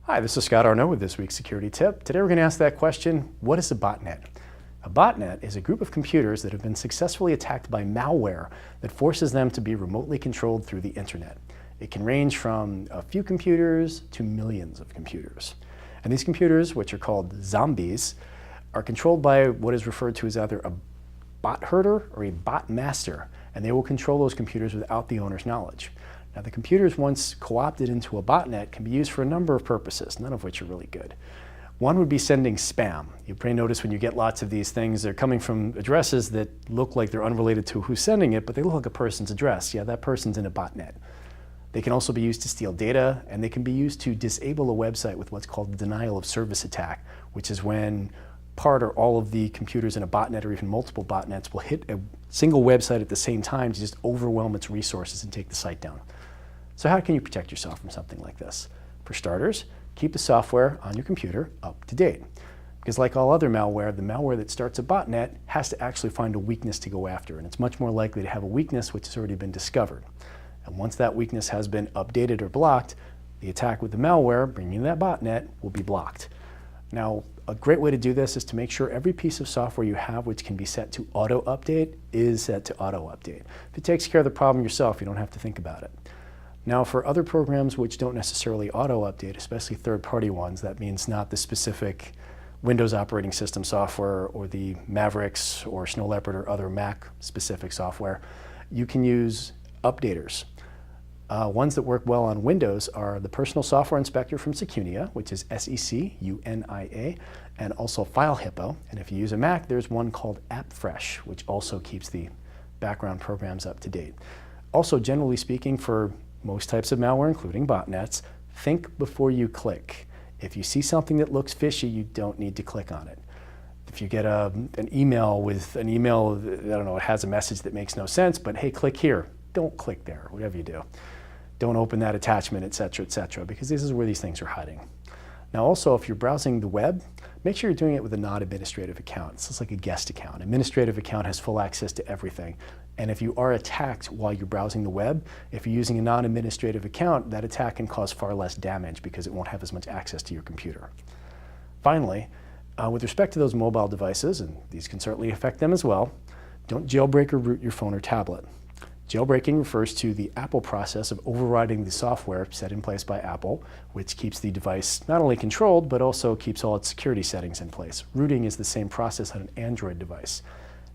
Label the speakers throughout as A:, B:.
A: Hi, this is Scott Arno with this week's security tip. Today we're going to ask that question, what is a botnet? A botnet is a group of computers that have been successfully attacked by malware that forces them to be remotely controlled through the internet. It can range from a few computers to millions of computers. And these computers, which are called zombies, are controlled by what is referred to as either a bot herder or a bot master, and they will control those computers without the owner's knowledge. Now, the computers, once co-opted into a botnet, can be used for a number of purposes, none of which are really good. One would be sending spam. You may notice when you get lots of these things, they're coming from addresses that look like they're unrelated to who's sending it, but they look like a person's address. Yeah, that person's in a botnet. They can also be used to steal data, and they can be used to disable a website with what's called the denial of service attack, which is when part or all of the computers in a botnet or even multiple botnets will hit a single website at the same time to just overwhelm its resources and take the site down. So how can you protect yourself from something like this? For starters, keep the software on your computer up to date. Because like all other malware, the malware that starts a botnet has to actually find a weakness to go after, and it's much more likely to have a weakness which has already been discovered. And once that weakness has been updated or blocked, the attack with the malware bringing that botnet will be blocked. Now, a great way to do this is to make sure every piece of software you have which can be set to auto-update is set to auto-update. If it takes care of the problem yourself, you don't have to think about it. Now, for other programs which don't necessarily auto-update, especially third-party ones, that means not the specific Windows operating system software or the Mavericks or Snow Leopard or other Mac-specific software, you can use updaters. Ones that work well on Windows are the Personal Software Inspector from Secunia, which is S-E-C-U-N-I-A, and also File Hippo. And if you use a Mac, there's one called AppFresh, which also keeps the background programs up to date. Also, generally speaking, for most types of malware, including botnets, think before you click. If you see something that looks fishy, you don't need to click on it. If you get an email with I don't know, it has a message that makes no sense, but hey, click here. Don't click there, whatever you do. Don't open that attachment, etc., because this is where these things are hiding. Now also, if you're browsing the web, make sure you're doing it with a non-administrative account. It's just like a guest account. Administrative account has full access to everything. And if you are attacked while you're browsing the web, if you're using a non-administrative account, that attack can cause far less damage because it won't have as much access to your computer. Finally, with respect to those mobile devices, and these can certainly affect them as well, don't jailbreak or root your phone or tablet. Jailbreaking refers to the Apple process of overriding the software set in place by Apple, which keeps the device not only controlled, but also keeps all its security settings in place. Rooting is the same process on an Android device.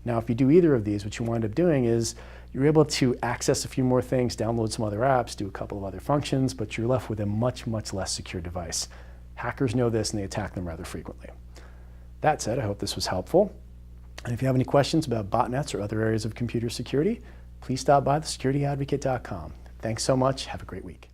A: Now, if you do either of these, what you wind up doing is you're able to access a few more things, download some other apps, do a couple of other functions, but you're left with a much, much less secure device. Hackers know this and they attack them rather frequently. That said, I hope this was helpful. And if you have any questions about botnets or other areas of computer security, please stop by thesecurityadvocate.com. Thanks so much. Have a great week.